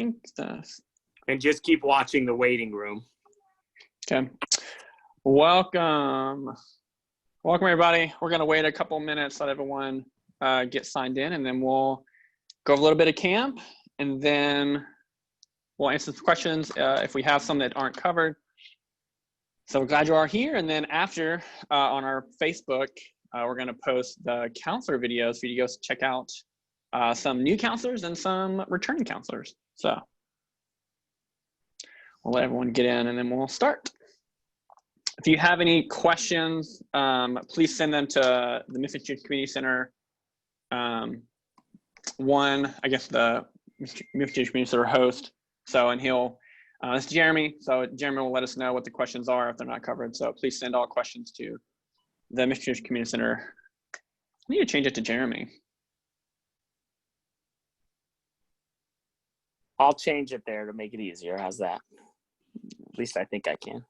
think stuff. And just keep watching the waiting room. Okay. Welcome, everybody. We're going to wait a couple minutes, let everyone get signed in, and then we'll go over a little bit of camp, and then we'll answer some questions if we have some that aren't covered. So we're glad you are here. And then after, on our Facebook, we're going to post the counselor videos for you to go check out some new counselors and some returning counselors. So we'll let everyone get in, and then we'll start. If you have any questions, please send them to the Memphis Jewish Community Center. The Memphis Jewish Community Center host. So, and it's Jeremy. So Jeremy will let us know what the questions are if they're not covered. So please send all questions to the Memphis Jewish Community Center. I need to change it to Jeremy. I'll change it there to make it easier. How's that? At least I think I can.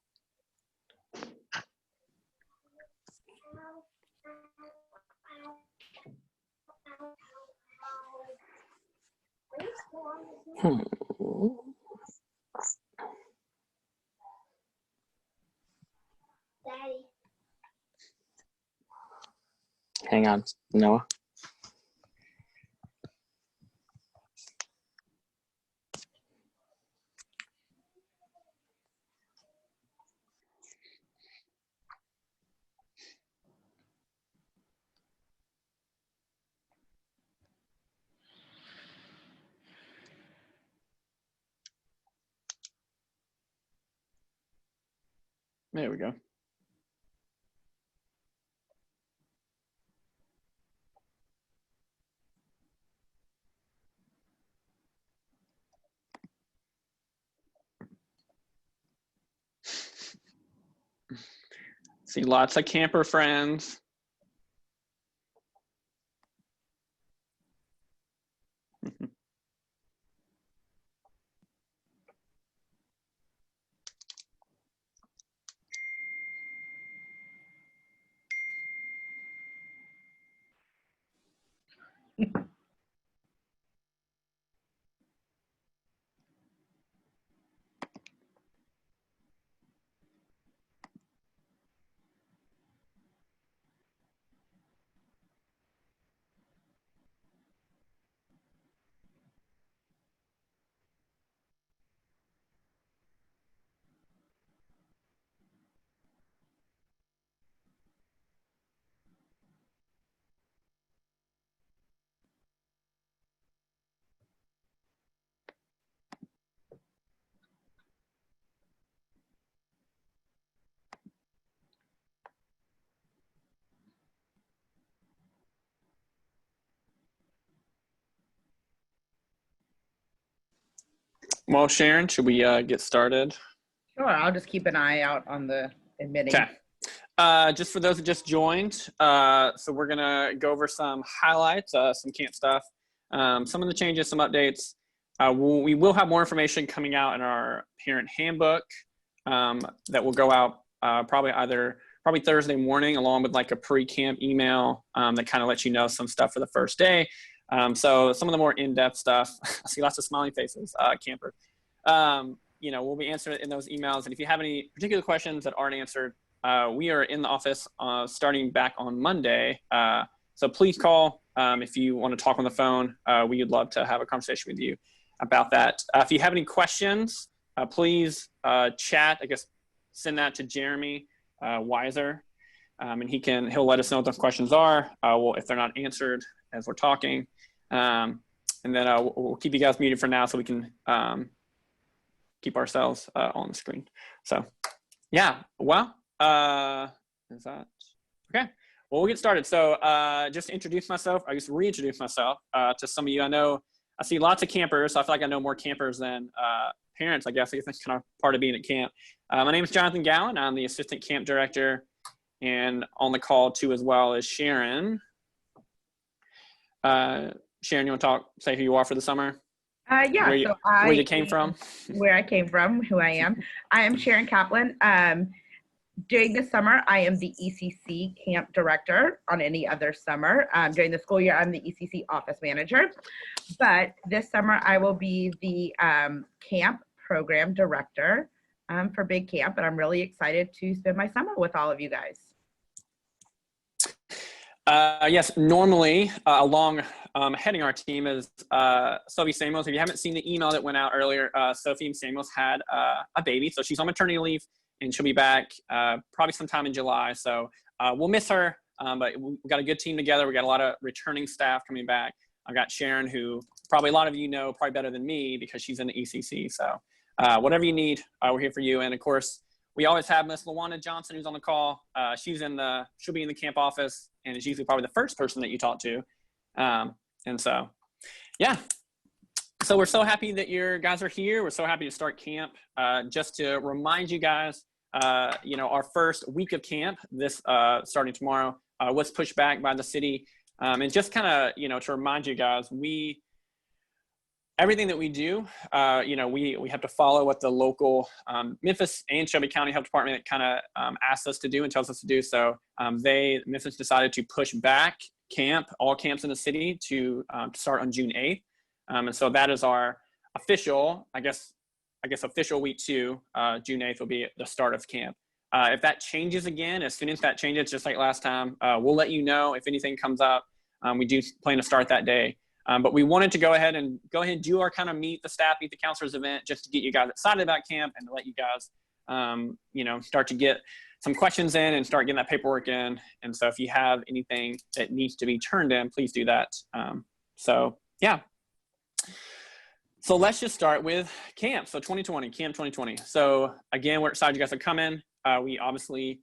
Daddy. Hang on, Noah. There we go. See lots of camper friends. Well, Sharon, should we get started? Sure, I'll just keep an eye out on the admitting. Okay. Just for those that just joined, so we're gonna go over some highlights, some camp stuff, some of the changes, some updates. We will have more information coming out in our parent handbook that will go out probably Thursday morning, along with like a pre-camp email that kind of lets you know some stuff for the first day. So some of the more in-depth stuff, I see lots of smiling faces, camper. We'll be answering it in those emails. And if you have any particular questions that aren't answered, we are in the office starting back on Monday. So please call if you want to talk on the phone. We would love to have a conversation with you about that. If you have any questions, please chat, send that to Jeremy Weiser, and he'll let us know what those questions are. If they're not answered as we're talking. And then we'll keep you guys muted for now so we can keep ourselves on the screen. So yeah, well, is that okay? Well, we'll get started. So just to introduce myself, I just reintroduce myself to some of you. I see lots of campers, so I feel like I know more campers than parents, I guess that's kind of part of being at camp. My name is Jonathan Gowan. I'm the assistant camp director, and on the call too as well is Sharon. Sharon, you want to say who you are for the summer? Yeah. Where you came from? Where I came from, who I am. I am Sharon Kaplan. During the summer, I am the ECC camp director. On any other summer, during the school year, I'm the ECC office manager. But this summer, I will be the camp program director for Big Camp, and I'm really excited to spend my summer with all of you guys. Yes, normally along heading our team is Sophie Samuels. If you haven't seen the email that went out earlier, Sophie Samuels had a baby, so she's on maternity leave, and she'll be back probably sometime in July. So we'll miss her, but we've got a good team together. We got a lot of returning staff coming back. I've got Sharon, who probably a lot of you know probably better than me because she's in the ECC. So whatever you need, we're here for you. And of course, we always have Miss LaWanda Johnson, who's on the call. She'll be in the camp office, and is usually probably the first person that you talk to. And so, yeah. So we're so happy that you guys are here. We're so happy to start camp. Just to remind you guys, our first week of camp, this starting tomorrow, was pushed back by the city. And just kind of, to remind you guys, everything that we do, we have to follow what the local Memphis and Shelby County Health Department kind of asks us to do and tells us to do. So Memphis decided to push back all camps in the city to start on June 8th. And so that is our official, I guess official week 2, June 8th will be the start of camp. If that changes again, as soon as that changes, just like last time, we'll let you know if anything comes up. We do plan to start that day. But we wanted to go ahead and do our kind of meet the staff, meet the counselors event, just to get you guys excited about camp and to let you guys, start to get some questions in and start getting that paperwork in. And so if you have anything that needs to be turned in, please do that. Yeah. So let's just start with camp. So camp 2020. So again, we're excited you guys are coming. We obviously,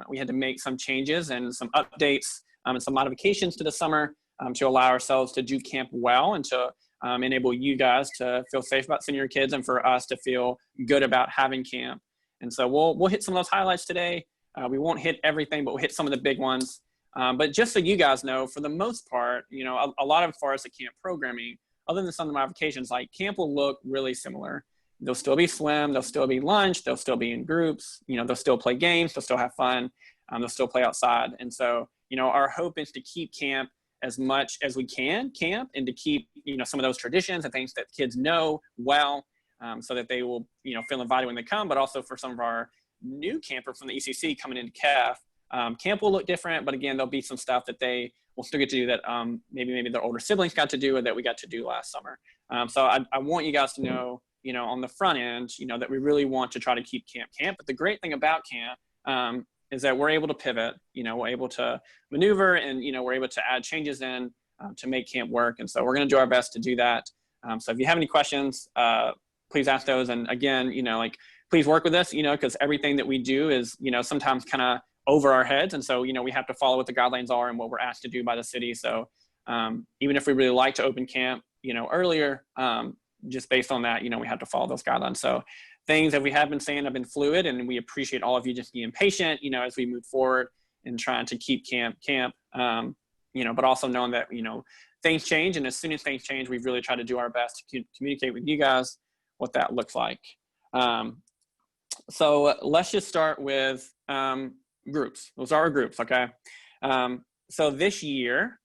we had to make some changes and some updates and some modifications to the summer to allow ourselves to do camp well and to enable you guys to feel safe about sending your kids and for us to feel good about having camp. And so we'll hit some of those highlights today. We won't hit everything, but we'll hit some of the big ones. But just so you guys know, for the most part, a lot of as far as the camp programming, other than some of the modifications, like camp will look really similar. There'll still be swim, there'll still be lunch, they'll still be in groups, they'll still play games, they'll still have fun, they'll still play outside. And so, our hope is to keep camp as much as we can and to keep, some of those traditions and things that kids know well, so that they will, feel invited when they come, but also for some of our new campers from the ECC coming into CAF, camp will look different, but again, there'll be some stuff that they will still get to do that maybe their older siblings got to do or that we got to do last summer. So I want you guys to know, on the front end, that we really want to try to keep camp. But the great thing about camp is that we're able to pivot, we're able to maneuver and, we're able to add changes in to make camp work. And so we're going to do our best to do that. So if you have any questions, please ask those. And again, please work with us, because everything that we do is, sometimes kind of over our heads. And so, we have to follow what the guidelines are and what we're asked to do by the city. So even if we really like to open camp, earlier, just based on that, we have to follow those guidelines. So things that we have been saying have been fluid, and we appreciate all of you just being patient, as we move forward and trying to keep camp, but also knowing that, things change. And as soon as things change, we've really tried to do our best to communicate with you guys what that looks like. So let's just start with groups. Those are our groups, okay? So this year,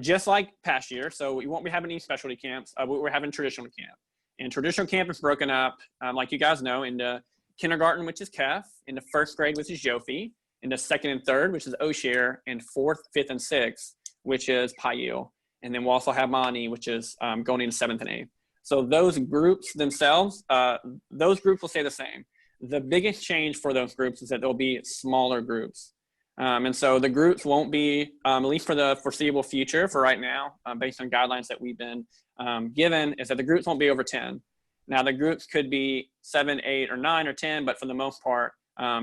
just like past year, so we won't be having any specialty camps, but we're having traditional camp. And traditional camp is broken up, like you guys know, into kindergarten, which is CAF, into first grade, which is Jofi, into second and third, which is O'Share, and fourth, fifth, and sixth, which is Paiute. And then we'll also have Mani, which is going into seventh and eighth. So those groups themselves, those groups will stay the same. The biggest change for those groups is that there'll be smaller groups. And so the groups won't be, at least for the foreseeable future, for right now, based on guidelines that we've been given, is that the groups won't be over 10. Now the groups could be 7, 8, or 9, or 10, but for the most part,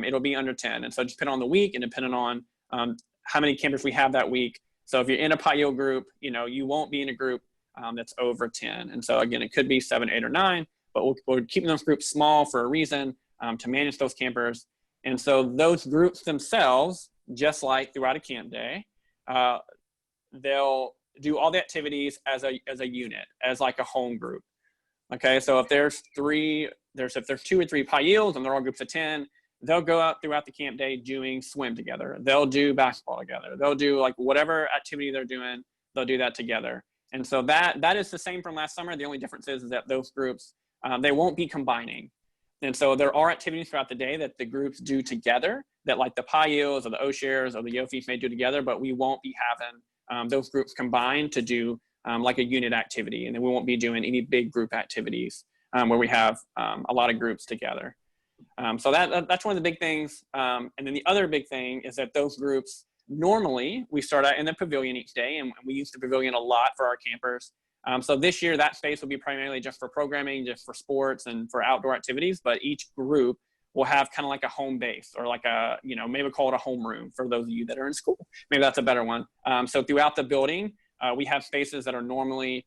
it'll be under 10. And so just depending on the week and depending on how many campers we have that week. So if you're in a Paiute group, you won't be in a group that's over 10. And so again, it could be 7, 8, or 9, but we're keeping those groups small for a reason, to manage those campers. And so those groups themselves, just like throughout a camp day, they'll do all the activities as a unit, as like a home group. Okay, so if there's 2 or 3 Paiutes and they're all groups of 10, they'll go out throughout the camp day doing swim together. They'll do basketball together. They'll do like whatever activity they're doing, they'll do that together. And so that is the same from last summer. The only difference is that those groups, they won't be combining. And so there are activities throughout the day that the groups do together, that like the PIELs or the OSHARES or the YOFIs may do together, but we won't be having those groups combined to do like a unit activity. And then we won't be doing any big group activities where we have a lot of groups together. So that's one of the big things. And then the other big thing is that those groups, normally we start out in the pavilion each day, and we use the pavilion a lot for our campers. So this year that space will be primarily just for programming, just for sports and for outdoor activities, but each group will have kind of like a home base, or like a, maybe call it a homeroom for those of you that are in school. Maybe that's a better one. So throughout the building, we have spaces that are normally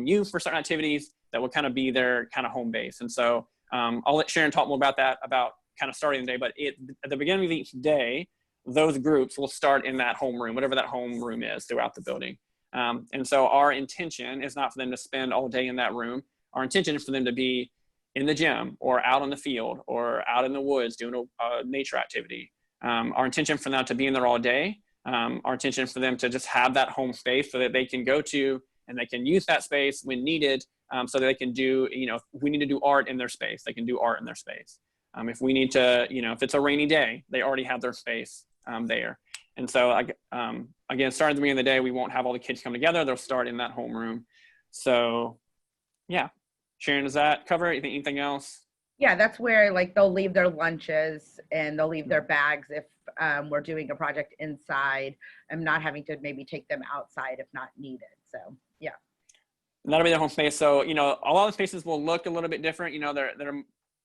used for certain activities that will kind of be their kind of home base. And so I'll let Sharon talk more about that, about kind of starting the day, but at the beginning of each day, those groups will start in that homeroom, whatever that homeroom is throughout the building. And so our intention is not for them to spend all day in that room. Our intention is for them to be in the gym or out on the field or out in the woods doing a nature activity. Our intention for them to be in there all day. Our intention for them to just have that home space so that they can go to and they can use that space when needed, so that they can do, if we need to do art in their space, they can do art in their space. If we need to, if it's a rainy day, they already have their space there. And so again, starting at the beginning of the day, we won't have all the kids come together. They'll start in that homeroom. So yeah. Sharon, does that cover it? Anything else? Yeah, that's where like they'll leave their lunches and they'll leave their bags if we're doing a project inside, and not having to maybe take them outside if not needed. So yeah. And that'll be their home space. So, a lot of the spaces will look a little bit different.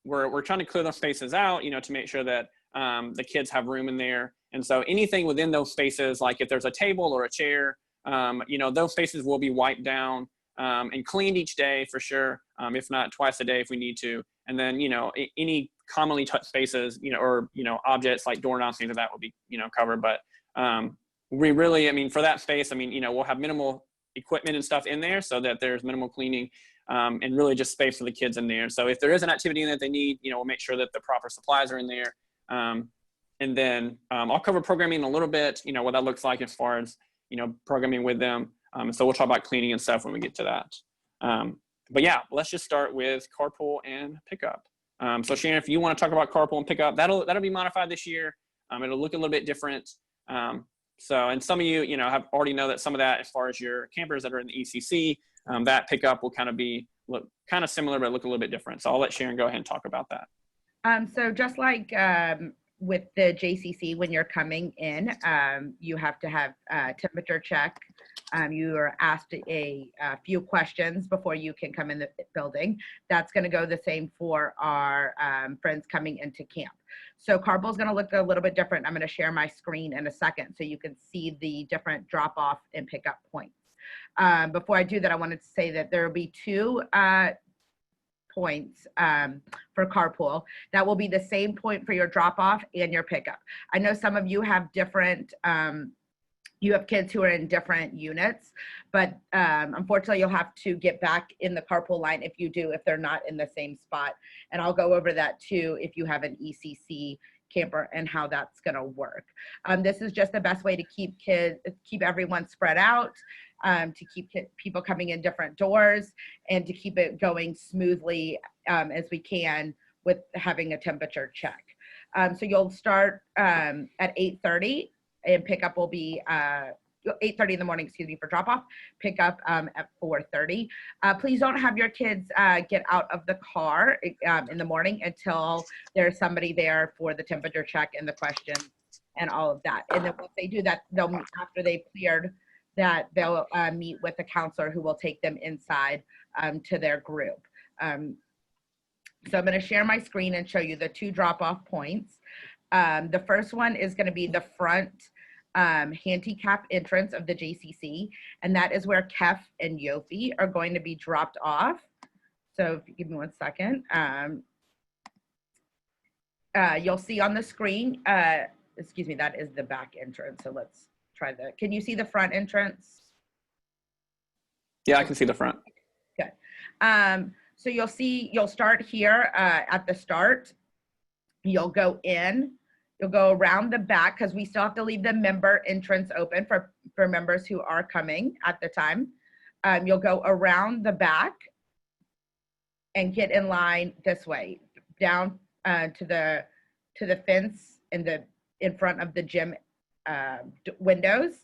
We're trying to clear those spaces out, to make sure that the kids have room in there. And so anything within those spaces, like if there's a table or a chair, those spaces will be wiped down and cleaned each day for sure, if not twice a day if we need to. And then, any commonly touched spaces, or, objects like doorknobs, things like that will be, covered. But we really, for that space, we'll have minimal equipment and stuff in there so that there's minimal cleaning and really just space for the kids in there. So if there is an activity that they need, we'll make sure that the proper supplies are in there. And then I'll cover programming a little bit, what that looks like as far as, programming with them. So we'll talk about cleaning and stuff when we get to that. But yeah, let's just start with carpool and pickup. So Shannon, if you want to talk about carpool and pickup, that'll be modified this year. It'll look a little bit different. And some of you, have already know that some of that, as far as your campers that are in the ECC, that pickup will kind of look kind of similar, but look a little bit different. So I'll let Sharon go ahead and talk about that. So just like with the JCC, when you're coming in, you have to have a temperature check. You are asked a few questions before you can come in the building. That's going to go the same for our friends coming into camp. So carpool is going to look a little bit different. I'm going to share my screen in a second so you can see the different drop-off and pickup points. Before I do that, I wanted to say that there will be two points for carpool. That will be the same point for your drop-off and your pickup. I know some of you have different you have kids who are in different units, but unfortunately you'll have to get back in the carpool line if they're not in the same spot. And I'll go over that too if you have an ECC camper and how that's gonna work. This is just the best way to keep everyone spread out, to keep people coming in different doors, and to keep it going smoothly as we can with having a temperature check. So you'll start at 8:30. And pickup will be 8:30 in the morning, for drop off, pickup at 4:30. Please don't have your kids get out of the car in the morning until there's somebody there for the temperature check and the questions and all of that. And then once they do that, after they've cleared that, they'll meet with a counselor who will take them inside to their group. So I'm going to share my screen and show you the two drop-off points. The first one is going to be the front handicap entrance of the JCC, and that is where Kef and Yofi are going to be dropped off. So if you give me 1 second, you'll see on the screen, excuse me, that is the back entrance. So let's try that. Can you see the front entrance? Yeah, I can see the front. Good. So you'll start here at the start. You'll go in, you'll go around the back because we still have to leave the member entrance open for members who are coming at the time. You'll go around the back and get in line this way, down to the fence in front of the gym windows,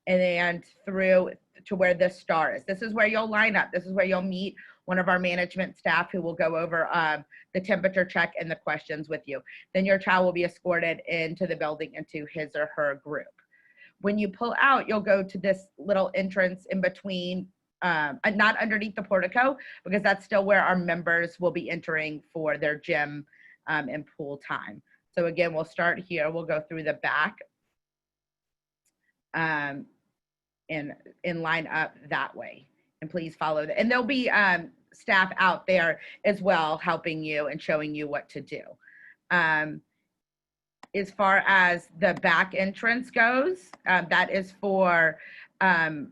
and then through to where the star is. This is where you'll line up. This is where you'll meet one of our management staff who will go over the temperature check and the questions with you. Then your child will be escorted into the building into his or her group. When you pull out, you'll go to this little entrance in between, not underneath the portico, because that's still where our members will be entering for their gym and pool time. So again, we'll start here. We'll go through the back and line up that way. And please follow that. And there'll be staff out there as well helping you and showing you what to do. As far as the back entrance goes, that is for Yofi,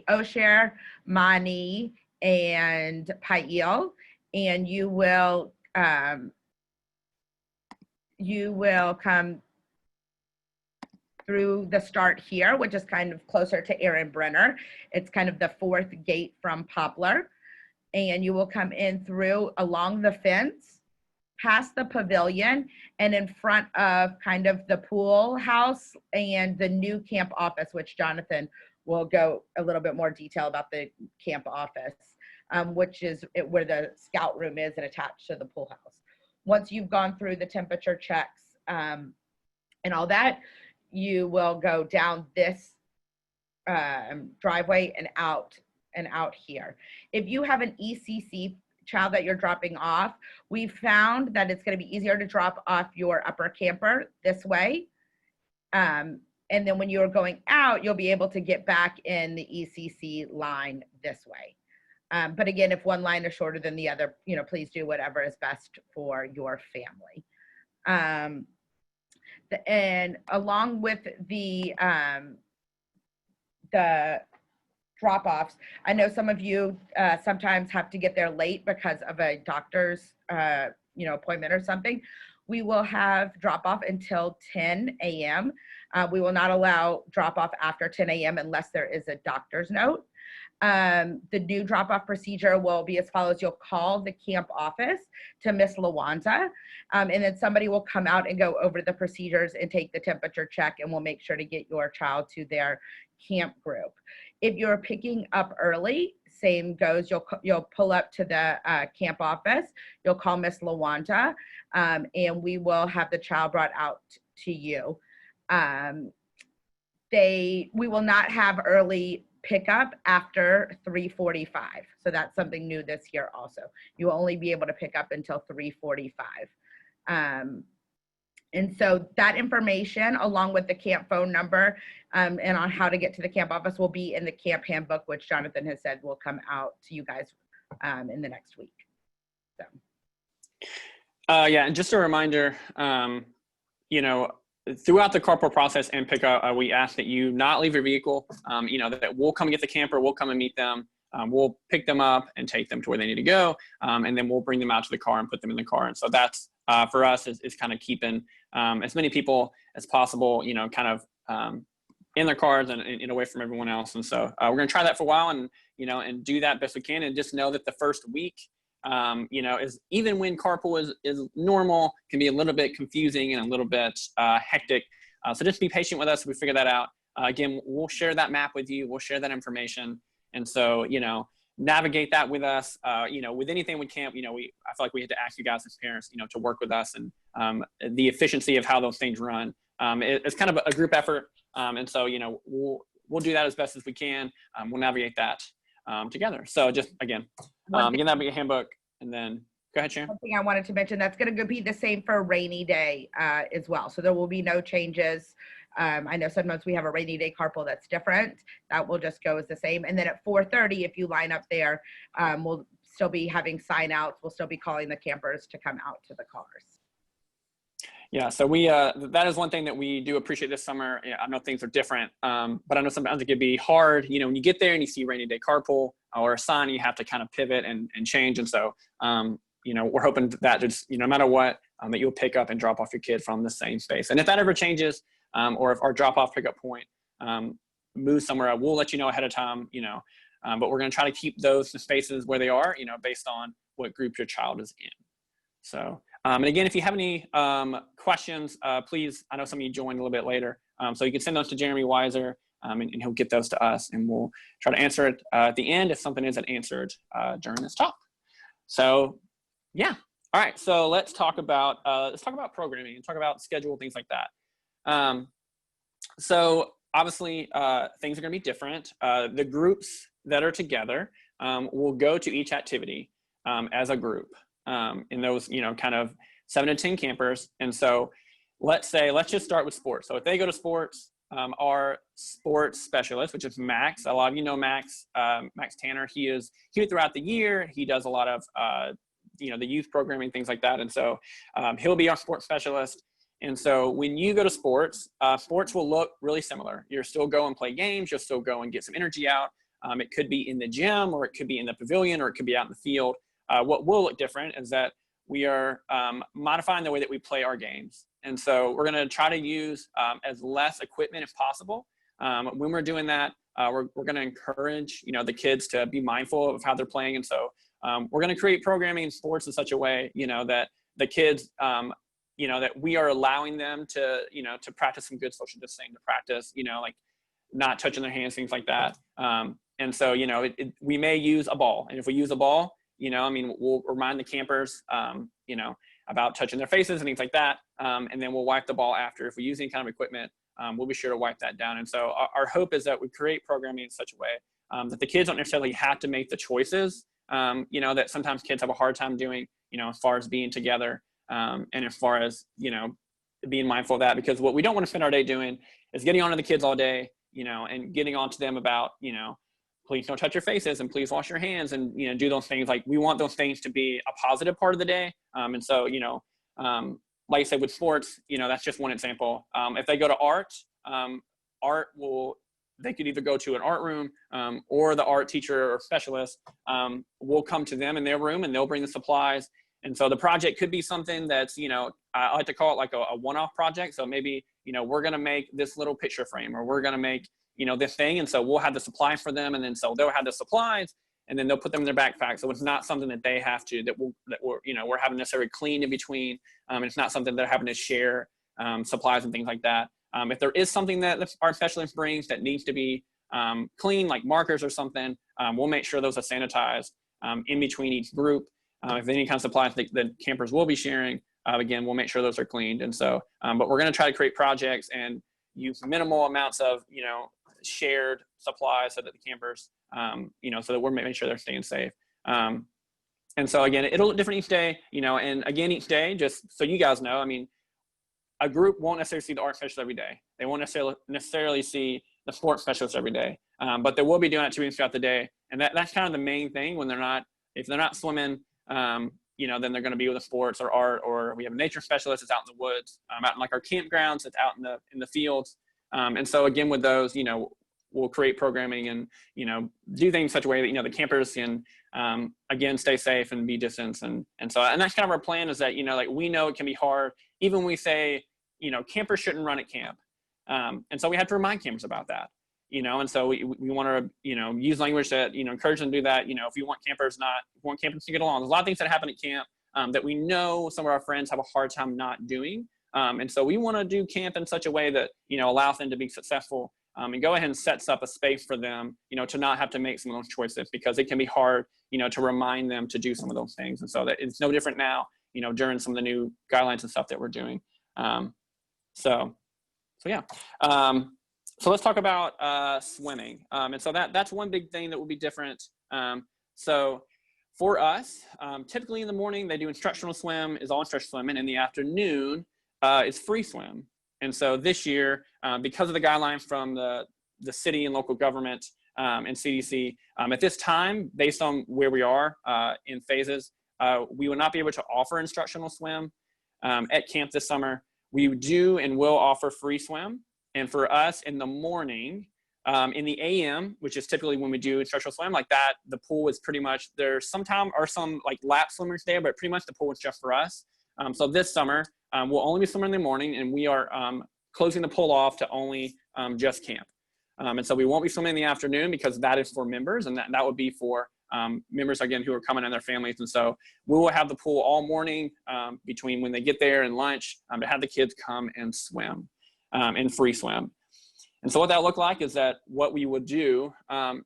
Osher, Mani, and Pail. And you will come through the start here, which is kind of closer to Aaron Brenner. It's kind of the fourth gate from Poplar. And you will come in through along the fence, past the pavilion, and in front of kind of the pool house and the new camp office, which Jonathan will go a little bit more detail about the camp office, which is where the scout room is and attached to the pool house. Once you've gone through the temperature checks and all that, you will go down this driveway and out here. If you have an ECC child that you're dropping off, we found that it's going to be easier to drop off your upper camper this way. And then when you're going out, you'll be able to get back in the ECC line this way. But again, if one line is shorter than the other, please do whatever is best for your family. And along with the drop-offs, I know some of you sometimes have to get there late because of a doctor's appointment or something. We will have drop-off until 10 a.m. We will not allow drop-off after 10 a.m. unless there is a doctor's note. The new drop-off procedure will be as follows. You'll call the camp office to Miss Lawanda, and then somebody will come out and go over the procedures and take the temperature check, and we'll make sure to get your child to their camp group. If you're picking up early, same goes. You'll pull up to the camp office. You'll call Miss Lawanda, and we will have the child brought out to you. We will not have early pickup after 3:45. So that's something new this year also. You will only be able to pick up until 3:45. And so that information, along with the camp phone number and on how to get to the camp office, will be in the camp handbook, which Jonathan has said will come out to you guys in the next week. So. Yeah, and just a reminder, throughout the carpool process and pickup, we ask that you not leave your vehicle. That we'll come get the camper, we'll come and meet them. We'll pick them up and take them to where they need to go, and then we'll bring them out to the car and put them in the car. And so that's for us is kind of keeping as many people as possible, in their cars and away from everyone else. And so we're going to try that for a while and do that best we can. And just know that the first week, is even when carpool is normal, can be a little bit confusing and a little bit hectic. So just be patient with us. We figure that out. Again, we'll share that map with you. We'll share that information. And so, navigate that with us, with anything we can, I feel like we had to ask you guys as parents, to work with us and the efficiency of how those things run. It's kind of a group effort. And so, we'll do that as best as we can. We'll navigate that together. So just, again, again, that'll be a handbook. And then go ahead, Sharon. One thing I wanted to mention, that's going to be the same for rainy day as well. So there will be no changes. I know sometimes we have a rainy day carpool that's different. That will just go as the same. And then at 4:30, if you line up there, we'll still be having sign outs. We'll still be calling the campers to come out to the cars. Yeah, so we that is one thing that we do appreciate this summer. Yeah, I know things are different, but I know sometimes it could be hard. You know, when you get there and you see rainy day carpool or a sign, you have to kind of pivot and change. And so, you know, we're hoping that just, you know, no matter what, that you'll pick up and drop off your kid from the same space. And if that ever changes, or if our drop off pickup point moves somewhere, we'll let you know ahead of time. You know, but we're going to try to keep those spaces where they are. You know, based on what group your child is in. So. And again, if you have any questions, please, I know some of you joined a little bit later, so you can send those to Jeremy Weiser, and he'll get those to us, and we'll try to answer it at the end if something isn't answered during this talk. So, yeah. All right. So let's talk about programming and talk about schedule, things like that. So obviously, things are going to be different. The groups that are together will go to each activity as a group. In those, you know, kind of 7 to 10 campers. And so let's just start with sports. So if they go to sports, our sports specialist, which is Max, a lot of you know Max, Max Tanner, he is here throughout the year. He does a lot of, you know, the youth programming, things like that. And so he'll be our sports specialist. And so when you go to sports, sports will look really similar. You'll still go and play games. You'll still go and get some energy out. It could be in the gym, or it could be in the pavilion, or it could be out in the field. What will look different is that we are modifying the way that we play our games. And so we're going to try to use as less equipment as possible. When we're doing that, we're going to encourage, you know, the kids to be mindful of how they're playing. And so we're going to create programming in sports in such a way, you know, that the kids, you know, that we are allowing them to, you know, to practice some good social distancing, to practice, you know, like not touching their hands, things like that. And so, you know, we may use a ball. And if we use a ball, you know, I mean, we'll remind the campers, you know, about touching their faces and things like that. And then we'll wipe the ball after. If we use any kind of equipment, we'll be sure to wipe that down. And so our hope is that we create programming in such a way that the kids don't necessarily have to make the choices, you know, that sometimes kids have a hard time doing, you know, as far as being together and as far as, you know, being mindful of that. Because what we don't want to spend our day doing is getting onto the kids all day, you know, and getting on to them about, you know, please don't touch your faces and please wash your hands and, you know, do those things. Like we want those things to be a positive part of the day. And so, you know, like I said, with sports, you know, that's just one example. If they go to art, they could either go to an art room or the art teacher or specialist will come to them in their room and they'll bring the supplies. And so the project could be something that's, you know, I like to call it like a one-off project. So maybe, you know, we're going to make this little picture frame, or we're going to make, you know, this thing. And so we'll have the supplies for them. And then, so they'll have the supplies and then they'll put them in their backpack. So it's not something that they have to, that we're, you know, we're having necessarily clean in between. It's not something they're having to share supplies and things like that. If there is something that our specialist brings that needs to be clean, like markers or something, we'll make sure those are sanitized in between each group. If any kind of supplies that campers will be sharing, again, we'll make sure those are cleaned. And so, but we're going to try to create projects and use minimal amounts of, you know, shared supplies so that the campers, you know, so that we're making sure they're staying safe. And so again, it'll look different each day, you know, and again, each day, just so you guys know, I mean, a group won't necessarily see the art specialist every day. They won't necessarily see the sports specialist every day, but they will be doing activities throughout the day. And that's kind of the main thing when if they're not swimming, you know, then they're going to be with the sports or art, or we have a nature specialist that's out in the woods, out in like our campgrounds, that's out in the fields. And so again, with those, you know, we'll create programming and, you know, do things in such a way that, you know, the campers can, again, stay safe and be distanced. And that's kind of our plan, is that, you know, like we know it can be hard, even when we say, you know, campers shouldn't run at camp. And so we have to remind campers about that, you know, and so we want to, you know, use language that, you know, encourage them to do that. You know, if you want campers to get along, there's a lot of things that happen at camp that we know some of our friends have a hard time not doing. And so we want to do camp in such a way that, you know, allows them to be successful and go ahead and sets up a space for them, you know, to not have to make some of those choices, because it can be hard, you know, to remind them to do some of those things. And so that it's no different now, you know, during some of the new guidelines and stuff that we're doing. So yeah. So let's talk about swimming. And so that's one big thing that will be different. So for us, typically in the morning, they do instructional swim, is all instructional swim, and in the afternoon, it's free swim. And so this year, because of the guidelines from the city and local government and CDC, at this time, based on where we are in phases, we will not be able to offer instructional swim at camp this summer. we do and will offer free swim. And for us in the morning, in the AM, which is typically when we do instructional swim like that, the pool is pretty much, there's sometimes are some like lap swimmers there, but pretty much the pool is just for us. So this summer, we'll only be swimming in the morning, and we are closing the pool off to only just camp. And so we won't be swimming in the afternoon because that is for members, and that would be for members, again, who are coming and their families. And so we will have the pool all morning between when they get there and lunch to have the kids come and swim and free swim. And so what that look like is that what we will do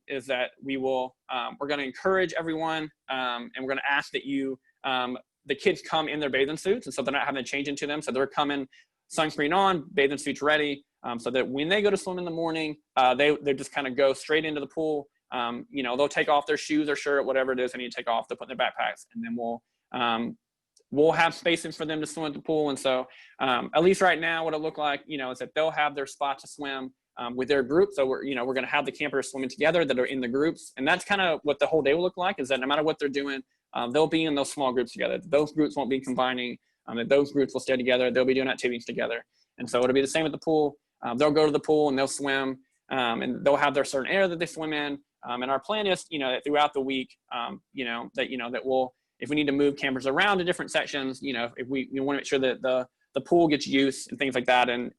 is that we will, we're going to encourage everyone and we're going to ask that you, the kids come in their bathing suits, and so they're not having to change into them. So they're coming sunscreen on, bathing suits ready, so that when they go to swim in the morning, they just kind of go straight into the pool. You know, they'll take off their shoes or shirt, whatever it is they need to take off, to put in their backpacks, and then we'll have spaces for them to swim at the pool. And so at least right now, what it look like, you know, is that they'll have their spot to swim with their group. So we're going to have the campers swimming together that are in the groups. And that's kind of what the whole day will look like, is that no matter what they're doing, they'll be in those small groups together. Those groups won't be combining, that those groups will stay together. They'll be doing activities together. And so it'll be the same with the pool. They'll go to the pool and they'll swim, and they'll have their certain area that they swim in. And our plan is, you know, that throughout the week, that we'll, if we need to move campers around to different sections, you know, if we want to make sure that the pool gets use and things like that. And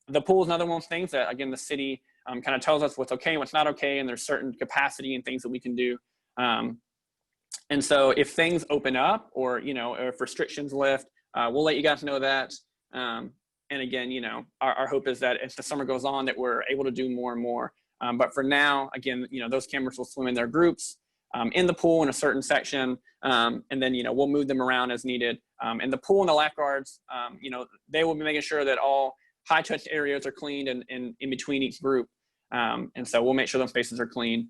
the pool is another one of those things that, again, the city kind of tells us what's okay and what's not okay, and there's certain capacity and things that we can do. And so if things open up, or, you know, if restrictions lift, we'll let you guys know that. And again, you know, our hope is that as the summer goes on, that we're able to do more and more. But for now, again, you know, those campers will swim in their groups in the pool in a certain section. And then, you know, we'll move them around as needed. And the pool and the lifeguards, you know, they will be making sure that all high touch areas are cleaned and in between each group. And so we'll make sure those spaces are clean.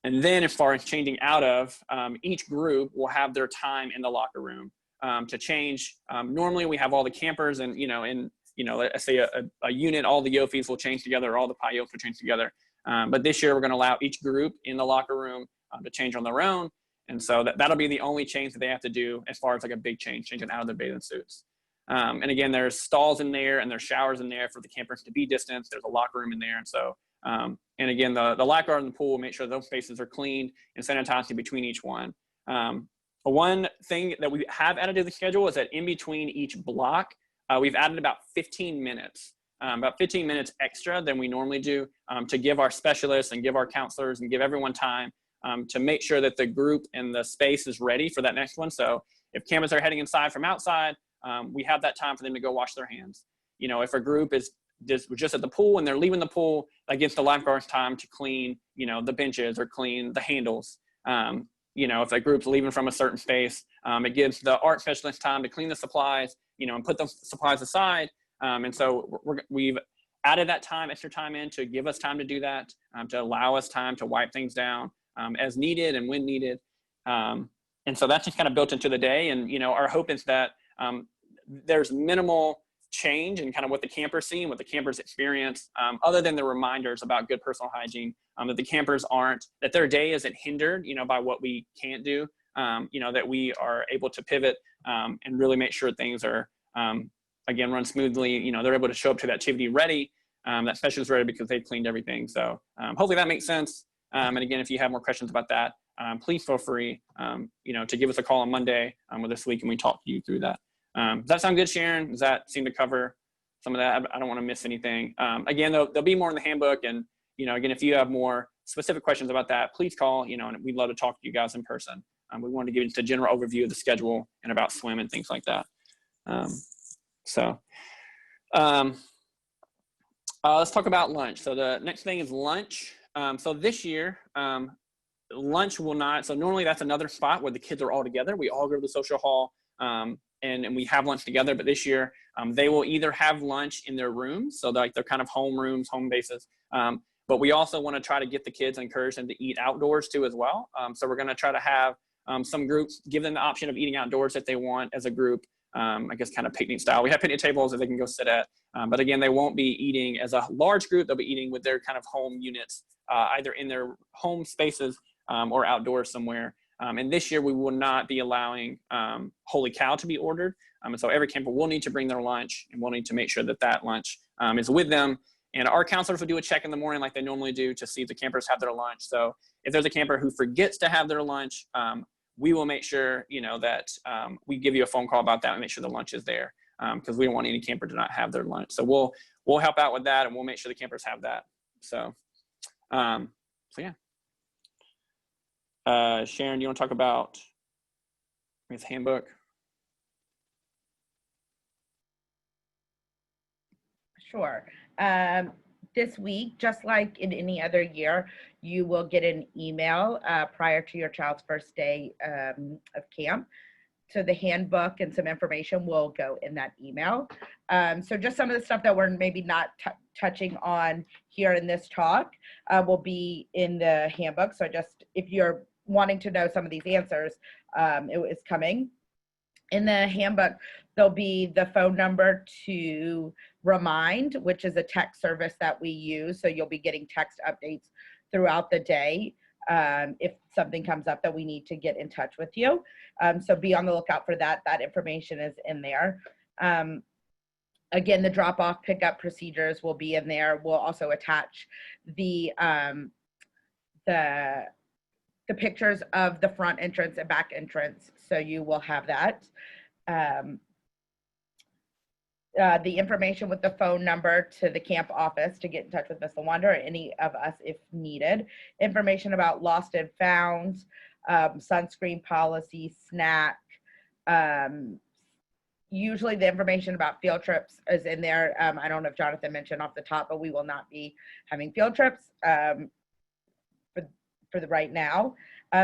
And then as far as changing out of, each group will have their time in the locker room to change. Normally we have all the campers and, let's say a unit, all the Yofis will change together, all the Payos will change together. But this year we're going to allow each group in the locker room to change on their own. And so that'll be the only change that they have to do as far as like a big change, changing out of their bathing suits. And again, there's stalls in there and there's showers in there for the campers to be distanced. There's a locker room in there. And so, and again, the lifeguard in the pool will make sure those spaces are cleaned and sanitized between each one. One thing that we have added to the schedule is that in between each block, we've added about 15 minutes extra than we normally do to give our specialists and give our counselors and give everyone time to make sure that the group and the space is ready for that next one. So if campers are heading inside from outside, we have that time for them to go wash their hands. You know, if a group is just at the pool and they're leaving the pool, that gives the lifeguards time to clean, you know, the benches or clean the handles. You know, if the group's leaving from a certain space, it gives the art specialist time to clean the supplies, you know, and put those supplies aside. And so we've added that extra time in to give us time to do that, to allow us time to wipe things down as needed and when needed. And so that's just kind of built into the day. And, you know, our hope is that there's minimal change in kind of what the campers see and what the campers experience, other than the reminders about good personal hygiene, that the campers that their day isn't hindered, you know, by what we can't do, you know, that we are able to pivot and really make sure things are, again, run smoothly. You know, they're able to show up to the activity ready, that specialist ready because they've cleaned everything. So hopefully that makes sense. And again, if you have more questions about that, please feel free, you know, to give us a call on Monday or this week, and we talk to you through that. Does that sound good, Sharon? Does that seem to cover some of that? I don't want to miss anything. Again, there'll be more in the handbook. And, you know, again, if you have more specific questions about that, please call, you know, and we'd love to talk to you guys in person. We wanted to give you just a general overview of the schedule and about swim and things like that. Let's talk about lunch. So the next thing is lunch. So this year, lunch will not, so normally that's another spot where the kids are all together. We all go to the social hall and we have lunch together. But this year, they will either have lunch in their rooms, so they're kind of home rooms, home bases. But we also want to try to get the kids, encourage them to eat outdoors too as well. So we're going to try to have some groups, give them the option of eating outdoors if they want as a group, I guess kind of picnic style. We have picnic tables that they can go sit at. But again, they won't be eating as a large group. They'll be eating with their kind of home units, either in their home spaces or outdoors somewhere. And this year we will not be allowing Holy Cow to be ordered. And so every camper will need to bring their lunch, and we'll need to make sure that that lunch is with them. And our counselors will do a check in the morning like they normally do to see if the campers have their lunch. So if there's a camper who forgets to have their lunch, we will make sure, that we give you a phone call about that and make sure the lunch is there, because we don't want any camper to not have their lunch. So we'll help out with that, and we'll make sure the campers have that. So, yeah. Sharon, do you want to talk about his handbook? Sure. This week, just like in any other year, you will get an email prior to your child's first day of camp. So the handbook and some information will go in that email. So just some of the stuff that we're maybe not touching on here in this talk will be in the handbook. So just if you're wanting to know some of these answers, it is coming. In the handbook, there'll be the phone number to Remind, which is a text service that we use. So you'll be getting text updates throughout the day if something comes up that we need to get in touch with you. So be on the lookout for that. That information is in there. Again, the drop-off pickup procedures will be in there. We'll also attach the pictures of the front entrance and back entrance, so you will have that. The information with the phone number to the camp office to get in touch with Miss LaWanda or any of us if needed. Information about lost and found, sunscreen policy, snack. Usually the information about field trips is in there. I don't know if Jonathan mentioned off the top, but we will not be having field trips for the right now.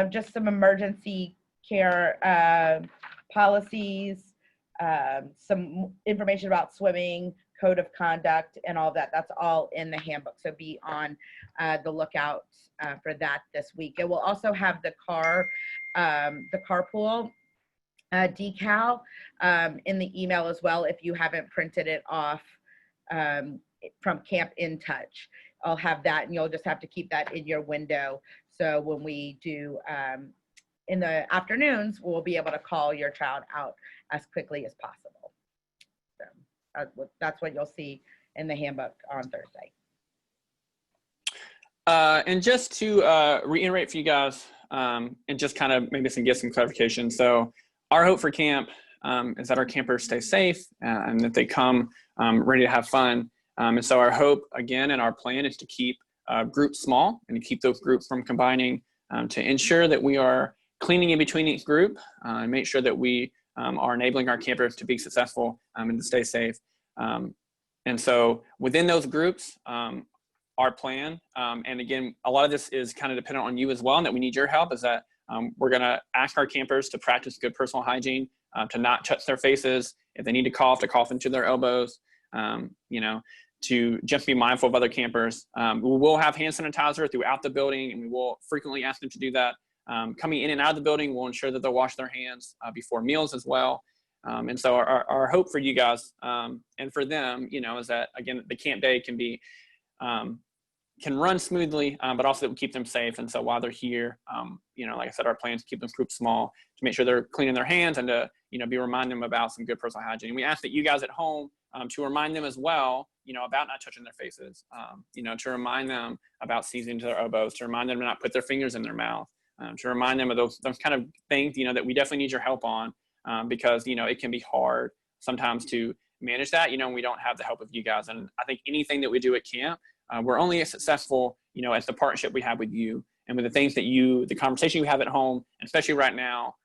Just some emergency care policies, some information about swimming, code of conduct, and all that. That's all in the handbook. So be on the lookout for that this week. It will also have the carpool decal in the email as well. If you haven't printed it off from Camp In Touch, I'll have that, and you'll just have to keep that in your window. So when we do in the afternoons, we'll be able to call your child out as quickly as possible. So that's what you'll see in the handbook on Thursday. And just to reiterate for you guys, and just kind of maybe get some clarification. So our hope for camp is that our campers stay safe and that they come ready to have fun. And so our hope, again, and our plan is to keep groups small and to keep those groups from combining, to ensure that we are cleaning in between each group and make sure that we are enabling our campers to be successful and to stay safe. And so within those groups, our plan, and again, a lot of this is kind of dependent on you as well, and that we need your help, is that we're going to ask our campers to practice good personal hygiene, to not touch their faces. If they need to cough into their elbows, to just be mindful of other campers. We will have hand sanitizer throughout the building, and we will frequently ask them to do that. Coming in and out of the building, we'll ensure that they'll wash their hands before meals as well. And so our hope for you guys and for them, is that, again, the camp day can run smoothly, but also that we keep them safe. And so while they're here, like I said, our plan is to keep those groups small, to make sure they're cleaning their hands, and to, remind them about some good personal hygiene. And we ask that you guys at home to remind them as well, about not touching their faces, to remind them about seasoning to their elbows, to remind them to not put their fingers in their mouth, to remind them of those kind of things, that we definitely need your help on, because, it can be hard sometimes to manage that, and we don't have the help of you guys. And I think anything that we do at camp, we're only as successful, as the partnership we have with you, and with the things that the conversation you have at home, and especially right now,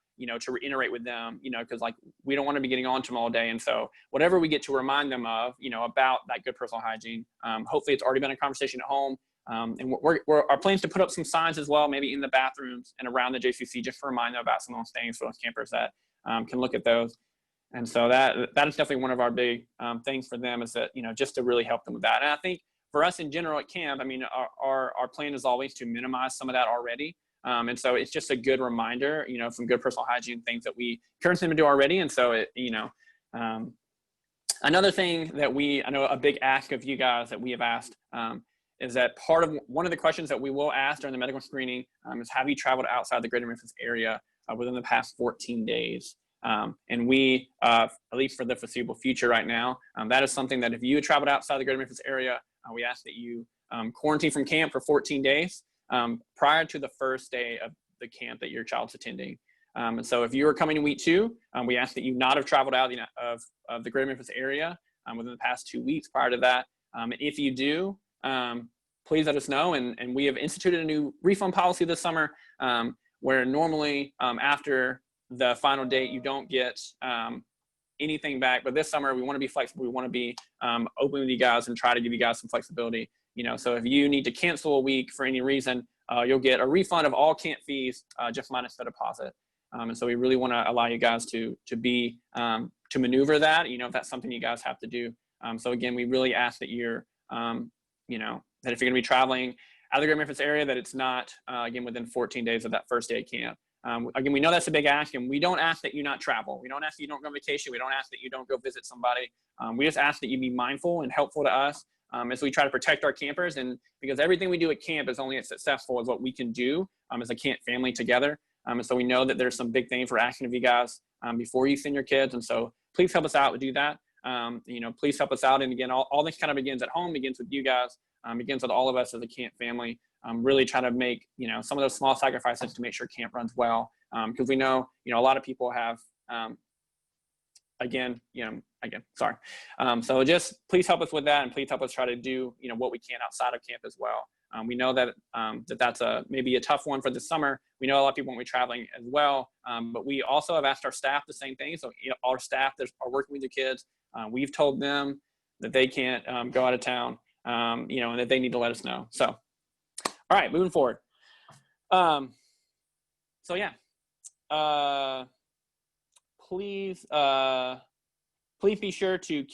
to reiterate with them, because like we don't want to be getting on to them all day. And so whatever we get to remind them of, about that good personal hygiene, hopefully it's already been a conversation at home. And our plan is to put up some signs as well, maybe in the bathrooms and around the JCC, just to remind them about some of those things for those campers that can look at those. And so that is definitely one of our big things for them, is that, just to really help them with that. And I think for us in general at camp, our plan is always to minimize some of that already. And so it's just a good reminder, some good personal hygiene things that we encourage them to do already. And so another thing that I know a big ask of you guys that we have asked is that one of the questions that we will ask during the medical screening is, have you traveled outside the greater Memphis area within the past 14 days? And we, at least for the foreseeable future right now, that is something that if you traveled outside the greater Memphis area, we ask that you quarantine from camp for 14 days prior to the first day of the camp that your child's attending. And so if you are coming in week 2, we ask that you not have traveled out of the greater Memphis area within the past 2 weeks prior to that. And if you do, please let us know. And we have instituted a new refund policy this summer where normally after the final date, you don't get anything back. But this summer, we want to be flexible. We want to be open with you guys and try to give you guys some flexibility. So if you need to cancel a week for any reason, you'll get a refund of all camp fees, just minus the deposit. And so we really want to allow you guys to maneuver that, if that's something you guys have to do. So again, we really ask that you're, that if you're going to be traveling out of the greater Memphis area, that it's not, again, within 14 days of that first day of camp. Again, we know that's a big ask, and we don't ask that you not travel. We don't ask that you don't go on vacation. We don't ask that you don't go visit somebody. We just ask that you be mindful and helpful to us as we try to protect our campers. And because everything we do at camp is only as successful as what we can do as a camp family together. And so we know that there's some big things we're asking of you guys before you send your kids. And so please help us out to do that. Please help us out. And again, all this kind of begins at home, begins with you guys, begins with all of us as a camp family. Really try to make, some of those small sacrifices to make sure camp runs well. Because we know, a lot of people have, sorry. So just please help us with that, and please help us try to do, what we can outside of camp as well. We know that that's maybe a tough one for the summer. We know a lot of people won't be traveling as well, but we also have asked our staff the same thing. So our staff that are working with your kids, we've told them that they can't go out of town, and that they need to let us know. So, all right, moving forward. Please be sure to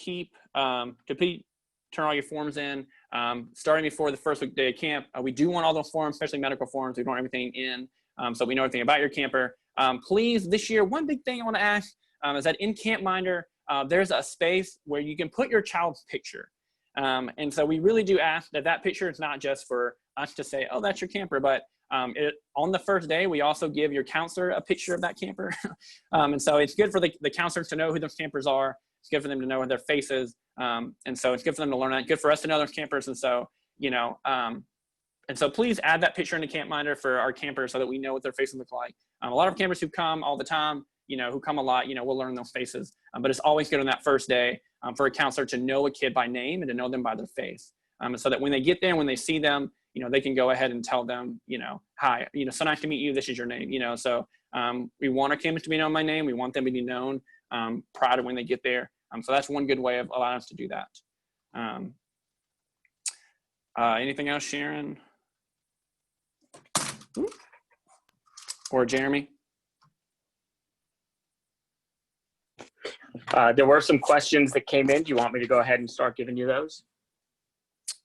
turn all your forms in. Starting before the first day of camp. We do want all those forms, especially medical forms. We want everything in, so we know everything about your camper. Please, this year, one big thing I want to ask is that in CampMinder, there's a space where you can put your child's picture. And so we really do ask that picture is not just for us to say, oh, that's your camper, but on the first day, we also give your counselor a picture of that camper. And so it's good for the counselors to know who those campers are. It's good for them to know their faces. And so it's good for them to learn that. Good for us to know those campers. And so, and so please add that picture into CampMinder for our campers so that we know what their faces look like. A lot of campers who come all the time, who come a lot, we'll learn those faces. But it's always good on that first day for a counselor to know a kid by name and to know them by their face. So that when they get there, when they see them, they can go ahead and tell them, hi, so nice to meet you. This is your name, So we want our campers to be known by name. We want them to be known prior to when they get there. So that's one good way of allowing us to do that. Anything else, Sharon? Or Jeremy? There were some questions that came in. Do you want me to go ahead and start giving you those?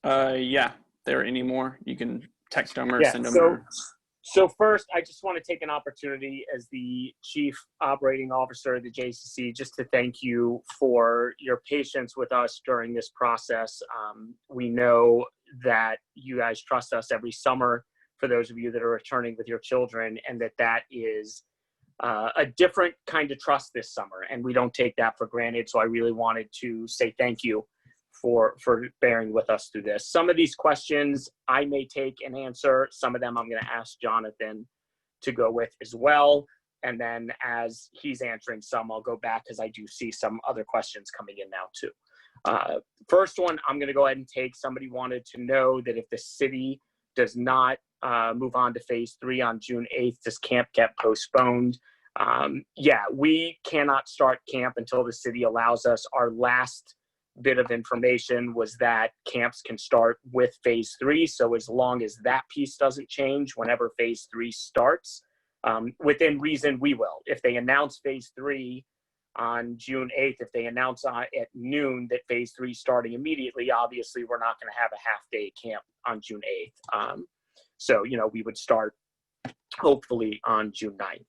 Yeah. If there are any more, you can text them or send them. So first, I just want to take an opportunity as the Chief Operating Officer of the JCC just to thank you for your patience with us during this process. We know that you guys trust us every summer for those of you that are returning with your children, and that is a different kind of trust this summer, and we don't take that for granted. So I really wanted to say thank you for bearing with us through this. Some of these questions I may take and answer. Some of them I'm going to ask Jonathan to go with as well. And then as he's answering some, I'll go back because I do see some other questions coming in now too. First one, I'm going to go ahead and take. Somebody wanted to know that if the city does not move on to phase 3 on June 8th, does camp get postponed? Yeah, we cannot start camp until the city allows us. Our last bit of information was that camps can start with phase 3. So as long as that piece doesn't change, whenever phase 3 starts, within reason, we will. If they announce phase 3 on June 8th, if they announce at noon that phase 3 is starting immediately, obviously we're not going to have a half-day camp on June 8th. So, we would start hopefully on June 9th.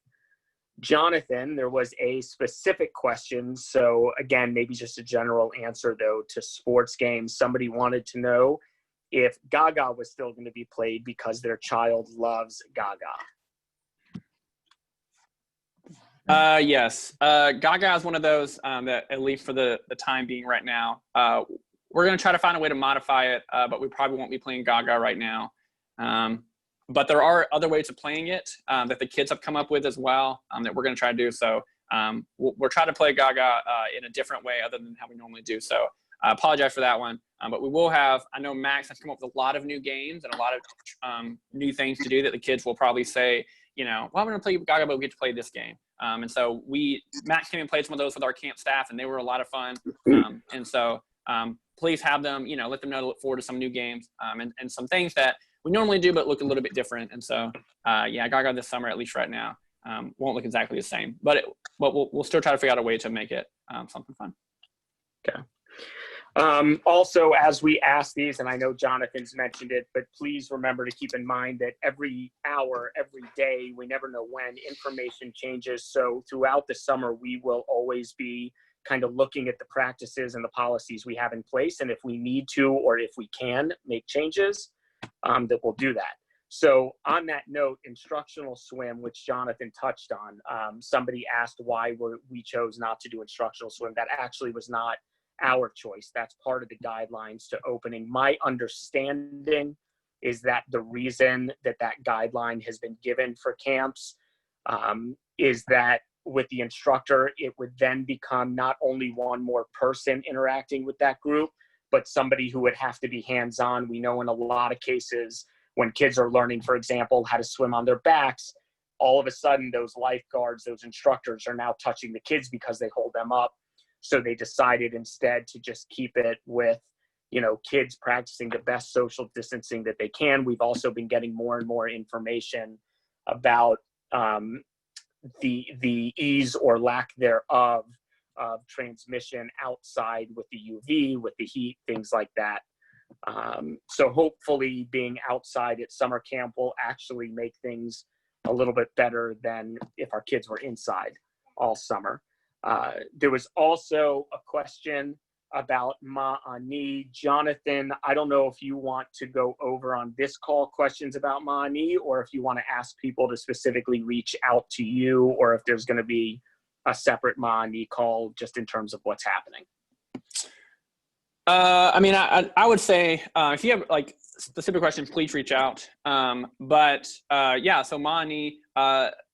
Jonathan, there was a specific question. So again, maybe just a general answer though to sports games. Somebody wanted to know if Gaga was still going to be played because their child loves Gaga. Yes. Gaga is one of those that, at least for the time being right now, we're going to try to find a way to modify it, but we probably won't be playing Gaga right now. But there are other ways of playing it that the kids have come up with as well that we're going to try to do. So we're trying to play Gaga in a different way other than how we normally do. So I apologize for that one. But we will have, I know Max has come up with a lot of new games and a lot of new things to do that the kids will probably say, well, I'm going to play Gaga, but we get to play this game. And so Max came and played some of those with our camp staff, and they were a lot of fun. And so please have them, let them know to look forward to some new games and some things that we normally do, but look a little bit different. And so, Gaga this summer, at least right now, won't look exactly the same, but we'll still try to figure out a way to make it something fun. Okay. Also, as we ask these, and I know Jonathan's mentioned it, but please remember to keep in mind that every hour, every day, we never know when information changes. So throughout the summer, we will always be kind of looking at the practices and the policies we have in place. And if we need to, or if we can make changes, that we'll do that. So on that note, instructional swim, which Jonathan touched on, somebody asked why we chose not to do instructional swim. That actually was not our choice. That's part of the guidelines to opening. My understanding is that the reason that guideline has been given for camps is that with the instructor, it would then become not only one more person interacting with that group, but somebody who would have to be hands-on. We know in a lot of cases when kids are learning, for example, how to swim on their backs, all of a sudden those lifeguards, those instructors are now touching the kids because they hold them up. So they decided instead to just keep it with, kids practicing the best social distancing that they can. We've also been getting more and more information about the ease or lack thereof of transmission outside with the UV, with the heat, things like that. So hopefully being outside at summer camp will actually make things a little bit better than if our kids were inside all summer. There was also a question about Ma'ani. Jonathan, I don't know if you want to go over on this call questions about Ma'ani, or if you want to ask people to specifically reach out to you, or if there's going to be a separate Ma'ani call just in terms of what's happening. I would say if you have specific questions, please reach out. So Ma'ani,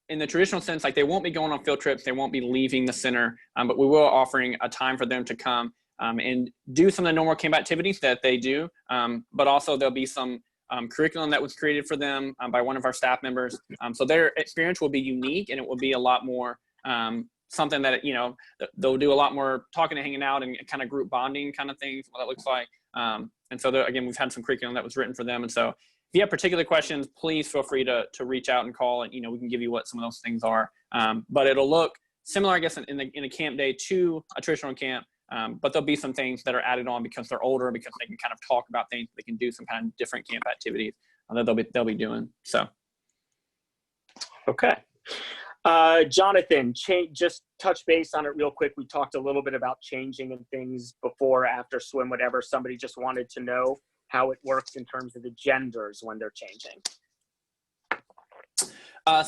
in the traditional sense, they won't be going on field trips, they won't be leaving the center, but we will offering a time for them to come and do some of the normal camp activities that they do. But also there'll be some curriculum that was created for them by one of our staff members. So their experience will be unique, and it will be a lot more something that, they'll do a lot more talking and hanging out and kind of group bonding kind of things, what that looks like. And so again, we've had some curriculum that was written for them. And so if you have particular questions, please feel free to reach out and call, and, we can give you what some of those things are. But it'll look similar, I guess, in a camp day to a traditional camp. But there'll be some things that are added on because they're older, because they can kind of talk about things. They can do some kind of different camp activities that they'll be doing. So. Okay. Jonathan, just touch base on it real quick. We talked a little bit about changing and things before, after swim, whatever. Somebody just wanted to know how it works in terms of the genders when they're changing.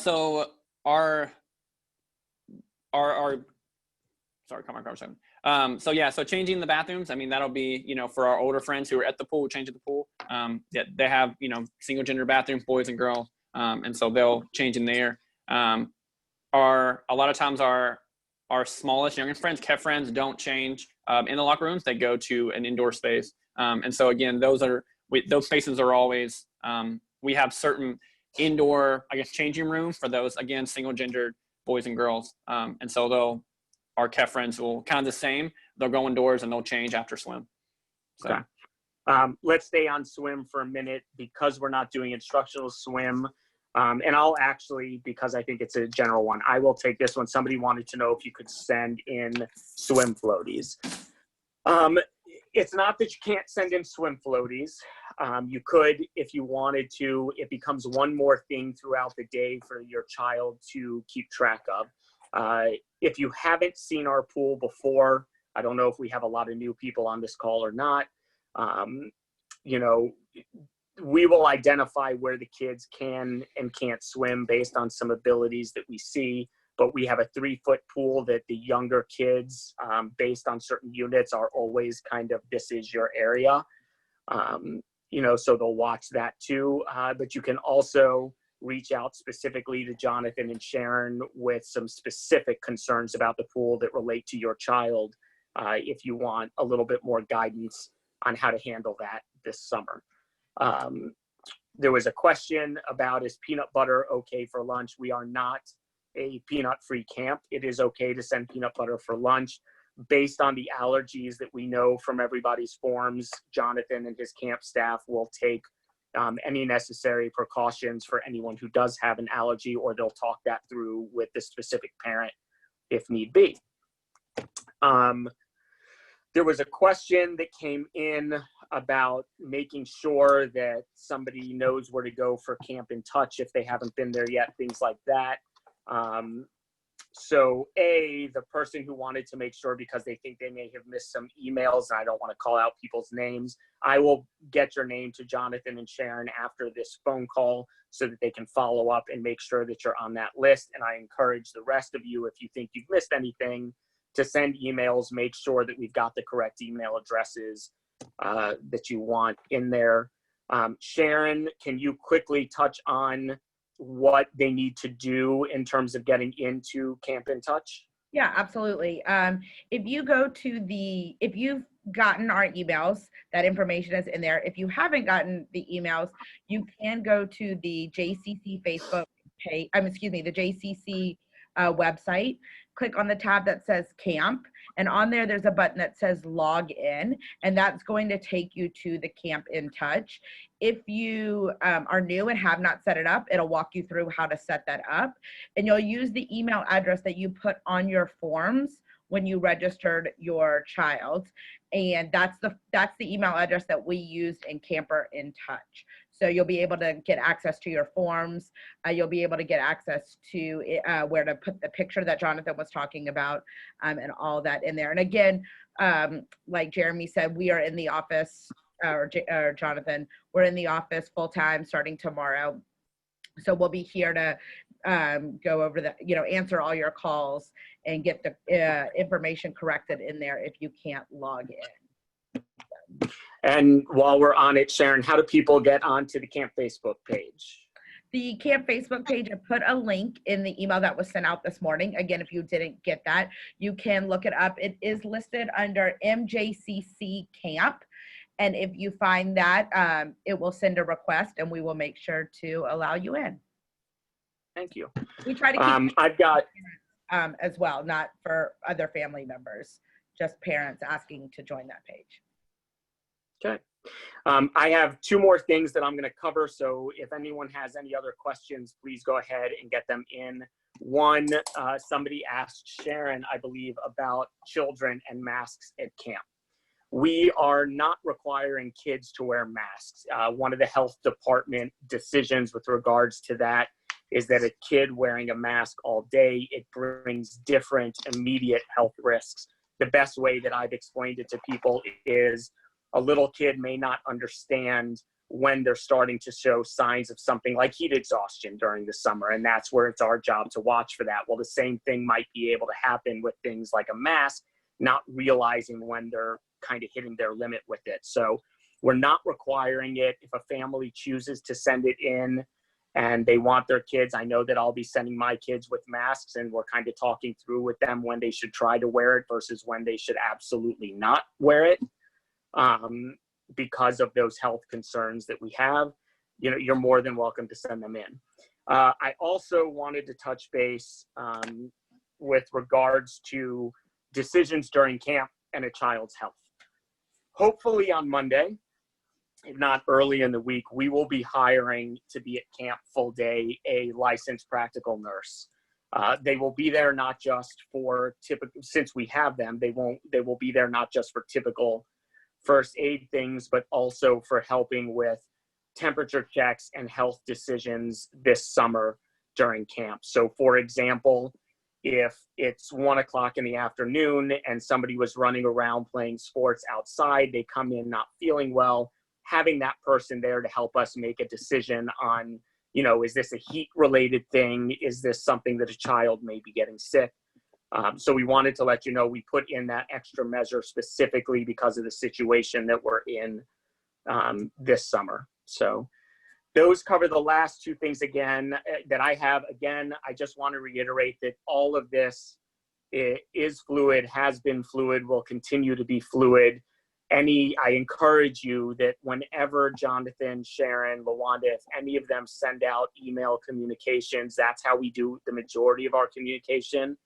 So our sorry, come on, conversation. So changing the bathrooms, that'll be, for our older friends who are at the pool, change at the pool. They have, single gender bathrooms, boys and girls. And so they'll change in there. A lot of times our smallest, youngest friends, kept friends, don't change in the locker rooms. They go to an indoor space. And so again, those spaces are always, we have certain indoor, changing rooms for those, again, single gendered boys and girls. And so our kept friends will kind of the same. They'll go indoors and they'll change after swim. So. Okay. Let's stay on swim for a minute because we're not doing instructional swim. And I'll actually, because I think it's a general one, I will take this one. Somebody wanted to know if you could send in swim floaties. It's not that you can't send in swim floaties. You could, if you wanted to. It becomes one more thing throughout the day for your child to keep track of. If you haven't seen our pool before, I don't know if we have a lot of new people on this call or not. We will identify where the kids can and can't swim based on some abilities that we see. but we have a 3-foot pool that the younger kids, based on certain units, are always kind of, this is your area. So they'll watch that too. But you can also reach out specifically to Jonathan and Sharon with some specific concerns about the pool that relate to your child, if you want a little bit more guidance on how to handle that this summer. There was a question about, is peanut butter okay for lunch? We are not a peanut-free camp. It is okay to send peanut butter for lunch. Based on the allergies that we know from everybody's forms, Jonathan and his camp staff will take any necessary precautions for anyone who does have an allergy, or they'll talk that through with the specific parent if need be. There was a question that came in about making sure that somebody knows where to go for Camp in Touch if they haven't been there yet, things like that. So the person who wanted to make sure, because they think they may have missed some emails, and I don't want to call out people's names, I will get your name to Jonathan and Sharon after this phone call so that they can follow up and make sure that you're on that list. And I encourage the rest of you, if you think you've missed anything, to send emails. Make sure that we've got the correct email addresses that you want in there. Sharon, can you quickly touch on what they need to do in terms of getting into Camp in Touch? Yeah, absolutely. If you've gotten our emails, that information is in there. If you haven't gotten the emails, you can go to the JCC Facebook page, the JCC website, click on the tab that says camp, and on there's a button that says log in, and that's going to take you to the Camp in Touch. If you are new and have not set it up, it'll walk you through how to set that up, and you'll use the email address that you put on your forms when you registered your child, and that's the email address that we used in Camper in Touch. So you'll be able to get access to your forms. You'll be able to get access to where to put the picture that Jonathan was talking about, and all that in there. And again, like Jeremy said, we are in the office, or Jonathan, we're in the office full time starting tomorrow. So we'll be here to go over answer all your calls and get the information corrected in there if you can't log in. And while we're on it, Sharon, how do people get onto the Camp Facebook page? The Camp Facebook page, I put a link in the email that was sent out this morning. Again, if you didn't get that, you can look it up. It is listed under MJCC Camp. And if you find that, it will send a request and we will make sure to allow you in. Thank you. We try to keep I've got as well, not for other family members, just parents asking to join that page. Okay. I have 2 more things that I'm going to cover. So if anyone has any other questions, please go ahead and get them in. One, somebody asked Sharon, I believe, about children and masks at camp. We are not requiring kids to wear masks. One of the health department decisions with regards to that is that a kid wearing a mask all day, it brings different immediate health risks. The best way that I've explained it to people is a little kid may not understand when they're starting to show signs of something like heat exhaustion during the summer, and that's where it's our job to watch for that. Well, the same thing might be able to happen with things like a mask, not realizing when they're kind of hitting their limit with it. So we're not requiring it. If a family chooses to send it in and they want their kids, I know that I'll be sending my kids with masks, and we're kind of talking through with them when they should try to wear it versus when they should absolutely not wear it. Because of those health concerns that we have, you're more than welcome to send them in. I also wanted to touch base with regards to decisions during camp and a child's health. Hopefully on Monday, if not early in the week, we will be hiring to be at camp full day a licensed practical nurse. They will be there not just for typical, since we have them, they will be there not just for typical first aid things, but also for helping with temperature checks and health decisions this summer during camp. So for example, if it's 1 o'clock in the afternoon and somebody was running around playing sports outside, they come in not feeling well, having that person there to help us make a decision on is this a heat related thing? Is this something that a child may be getting sick? So we wanted to let you know we put in that extra measure specifically because of the situation that we're in this summer. So those cover the last two things again that I have. Again, I just want to reiterate that all of this is fluid, has been fluid, will continue to be fluid. I encourage you that whenever Jonathan, Sharon, LaWanda, if any of them send out email communications, that's how we do the majority of our communication.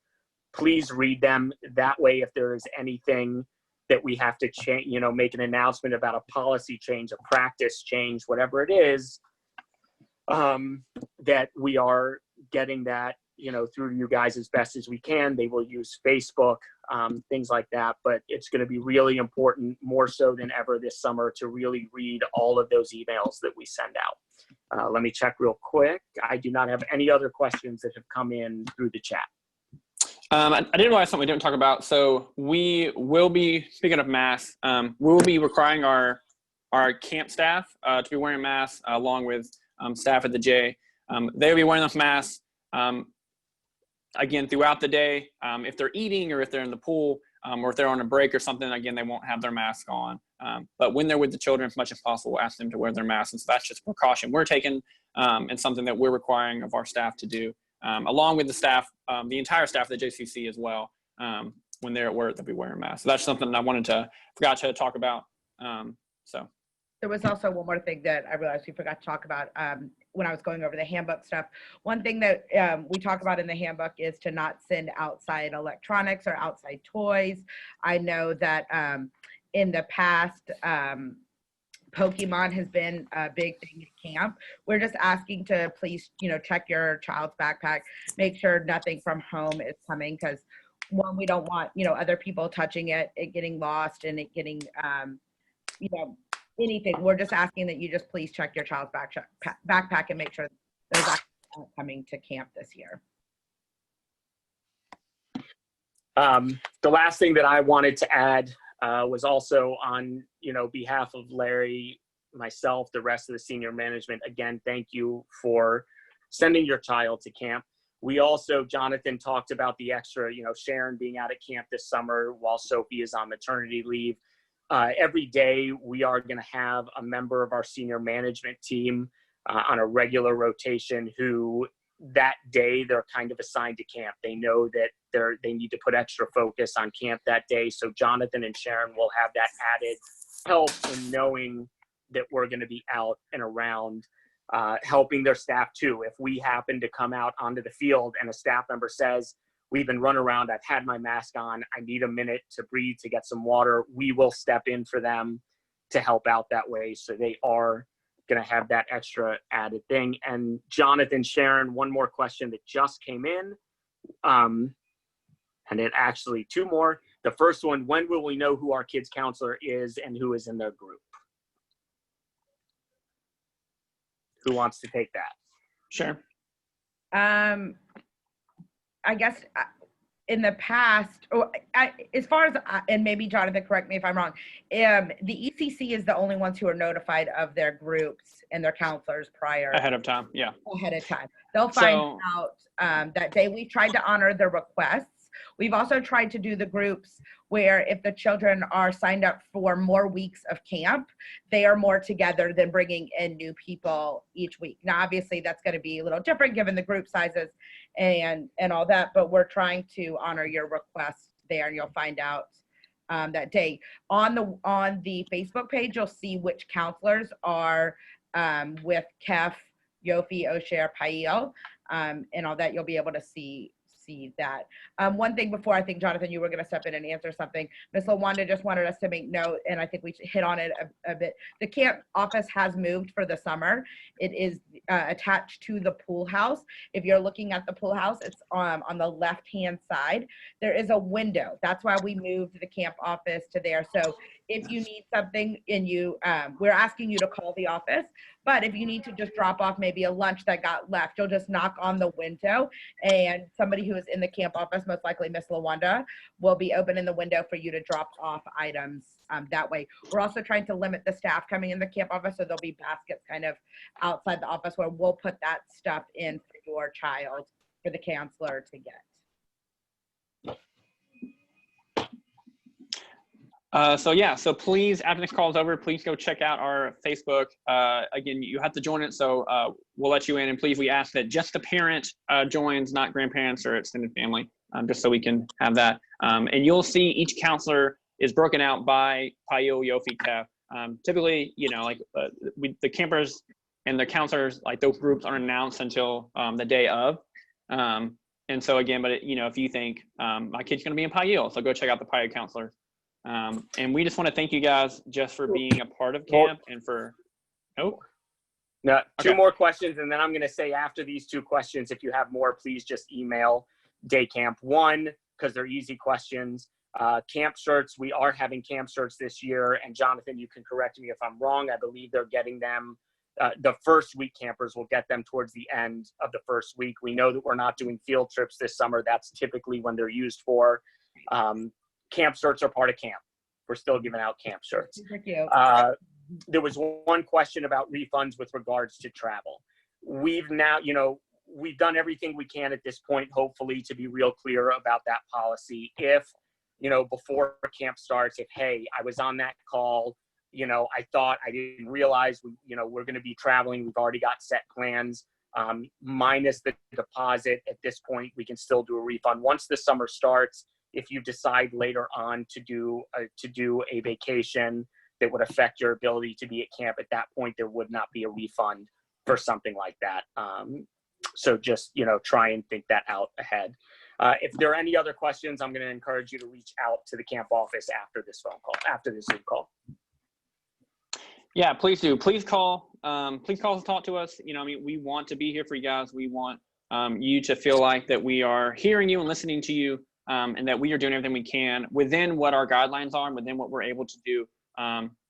Please read them. That way, if there is anything that we have to change, make an announcement about a policy change, a practice change, whatever it is, that we are getting that, through you guys as best as we can. They will use Facebook, things like that, but it's going to be really important, more so than ever this summer, to really read all of those emails that we send out. Let me check real quick. I do not have any other questions that have come in through the chat. I did realize something we didn't talk about. So we will be, speaking of masks, we will be requiring our camp staff to be wearing masks along with staff at the J. They'll be wearing those masks again throughout the day. If they're eating or if they're in the pool or if they're on a break or something, again, they won't have their mask on. But when they're with the children, as much as possible, we'll ask them to wear their masks. And so that's just a precaution we're taking and something that we're requiring of our staff to do. Along with the staff, the entire staff of the JCC as well. When they're at work, they'll be wearing masks. So that's something I forgot to talk about. So there was also one more thing that I realized we forgot to talk about when I was going over the handbook stuff. One thing that we talk about in the handbook is to not send outside electronics or outside toys. I know that in the past, Pokemon has been a big thing at camp. We're just asking to please, check your child's backpack, make sure nothing from home is coming, because one, we don't want, other people touching it getting lost and it getting, anything. We're just asking that you just please check your child's backpack and make sure those items aren't coming to camp this year. The last thing that I wanted to add was also on, behalf of Larry, myself, the rest of the senior management. Again, thank you for sending your child to camp. We also, Jonathan talked about the extra, Sharon being out at camp this summer while Sophie is on maternity leave. Every day we are going to have a member of our senior management team on a regular rotation who that day they're kind of assigned to camp. They know that they need to put extra focus on camp that day. So Jonathan and Sharon will have that added help in knowing that we're going to be out and around, helping their staff too. If we happen to come out onto the field and a staff member says, we've been running around, I've had my mask on, I need a minute to breathe, to get some water, we will step in for them to help out that way. So they are going to have that extra added thing. And Jonathan, Sharon, one more question that just came in. And it actually two more. The first one, when will we know who our kids counselor is and who is in their group? Who wants to take that? sure. I guess in the past, as far as, and maybe Jonathan, correct me if I'm wrong, the ECC is the only ones who are notified of their groups and their counselors prior. Ahead of time, yeah. Ahead of time. They'll find out that day. We tried to honor the requests. We've also tried to do the groups where if the children are signed up for more weeks of camp, they are more together than bringing in new people each week. Now, obviously, that's going to be a little different given the group sizes and all that, but we're trying to honor your request there, and you'll find out that day. On the Facebook page, you'll see which counselors are with Kef, Yofi, Osher, Pail, and all that. You'll be able to see that. One thing before, I think, Jonathan, you were going to step in and answer something. Ms. LaWanda just wanted us to make note, and I think we hit on it a bit. The camp office has moved for the summer. It is attached to the pool house. If you're looking at the pool house, it's on the left-hand side. There is a window. That's why we moved the camp office to there. So if you need something and we're asking you to call the office, but if you need to just drop off maybe a lunch that got left, you'll just knock on the window and somebody who is in the camp office, most likely Miss Lawanda, will be open in the window for you to drop off items that way. We're also trying to limit the staff coming in the camp office, so there'll be baskets kind of outside the office where we'll put that stuff in for your child for the counselor to get. So please, after this call is over, please go check out our Facebook. Again, you have to join it, so we'll let you in. And please, we ask that just the parent joins, not grandparents or extended family, just so we can have that. And you'll see each counselor is broken out by Payil, Yofi, Tef. Typically, the campers and the counselors, like those groups aren't announced until the day of. And so again, but if you think my kid's going to be in Payil, so go check out the Payil counselor. And we just want to thank you guys just for being a part of camp and for, No, two more questions. And then I'm going to say after these two questions, if you have more, please just email Day Camp. One, because they're easy questions. Camp shirts, we are having camp shirts this year. And Jonathan, you can correct me if I'm wrong. I believe they're getting them. The first week campers will get them towards the end of the first week. We know that we're not doing field trips this summer. That's typically when they're used for. Camp shirts are part of camp. We're still giving out camp shirts. Thank you. There was one question about refunds with regards to travel. We've now, we've done everything we can at this point, hopefully, to be real clear about that policy. If, before camp starts, if, hey, I was on that call, I thought, I didn't realize, we're going to be traveling. We've already got set plans. Minus the deposit at this point, we can still do a refund. Once the summer starts, if you decide later on to do a vacation that would affect your ability to be at camp, at that point, there would not be a refund for something like that. So just, try and think that out ahead. If there are any other questions, I'm going to encourage you to reach out to the camp office after this phone call, after this Zoom call. Yeah, please do. Please call. Please call to talk to us. We want to be here for you guys. We want you to feel like that we are hearing you and listening to you. And that we are doing everything we can within what our guidelines are and within what we're able to do,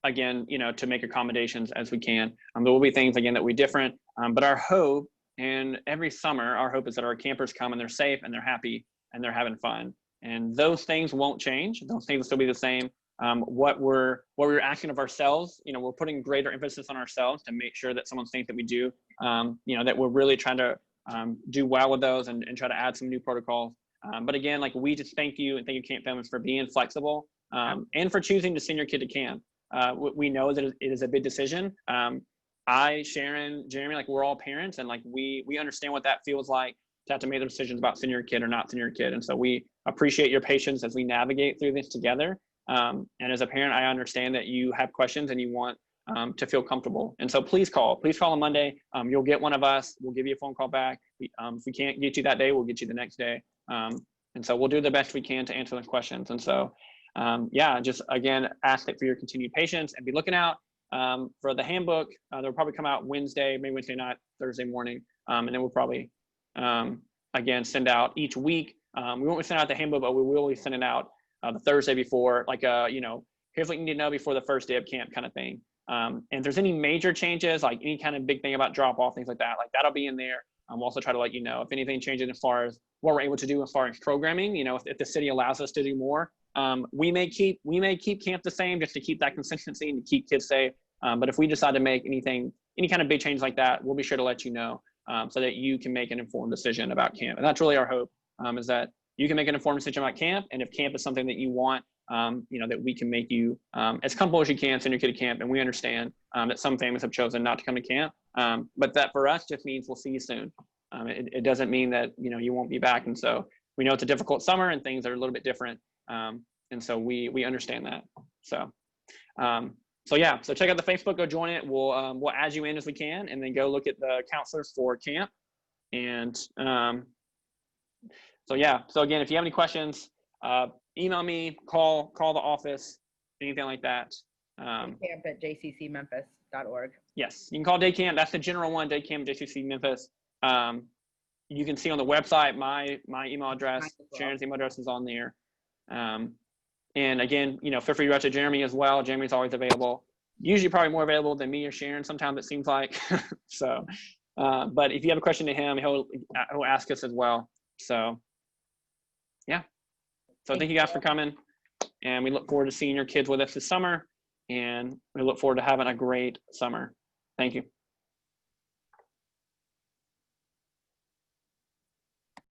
again, to make accommodations as we can. There will be things, again, that we different, but our hope, and every summer, our hope is that our campers come and they're safe and they're happy and they're having fun. And those things won't change. Those things will still be the same. What we're asking of ourselves, we're putting greater emphasis on ourselves to make sure that someone's things that we do, that we're really trying to do well with those and try to add some new protocols. But again, we just thank you and thank you camp families for being flexible and for choosing to send your kid to camp. We know that it is a big decision. I, Sharon, Jeremy, we're all parents, and we understand what that feels like to have to make the decisions about sending your kid or not sending your kid. And so we appreciate your patience as we navigate through this together. And as a parent, I understand that you have questions and you want to feel comfortable. And so please call on Monday. You'll get one of us. We'll give you a phone call back. If we can't get you that day, we'll get you the next day. And so we'll do the best we can to answer the questions. And so, just again, ask for your continued patience and be looking out for the handbook. They'll probably come out Wednesday, maybe Wednesday night, Thursday morning. And then we'll probably, again, send out each week. We won't send out the handbook, but we will be sending out the Thursday before, here's what you need to know before the first day of camp kind of thing. And if there's any major changes, any kind of big thing about drop off, things like that, that'll be in there. We'll also try to let you know if anything changes as far as what we're able to do as far as programming. If the city allows us to do more, we may keep camp the same just to keep that consistency and to keep kids safe. But if we decide to make any kind of big change like that, we'll be sure to let you know so that you can make an informed decision about camp. And that's really our hope, is that you can make an informed decision about camp. And if camp is something that you want, that we can make you as comfortable as you can send your kid to camp. And we understand that some families have chosen not to come to camp. But that for us just means we'll see you soon. It doesn't mean that, you won't be back. And so we know it's a difficult summer and things are a little bit different. And so we understand that. So check out the Facebook, go join it. We'll add you in as we can, and then go look at the counselors for camp. And so again, if you have any questions, email me, call the office, anything like that. Camp at jccmemphis.org. Yes, you can call Day Camp. That's the general one, Day Camp, JCC Memphis. You can see on the website my email address, Sharon's email address is on there. And again, feel free to reach out to Jeremy as well. Jeremy's always available. Usually probably more available than me or Sharon. Sometimes it seems like. So, but if you have a question to him, he'll ask us as well. So, So thank you guys for coming, and we look forward to seeing your kids with us this summer, and we look forward to having a great summer. Thank you.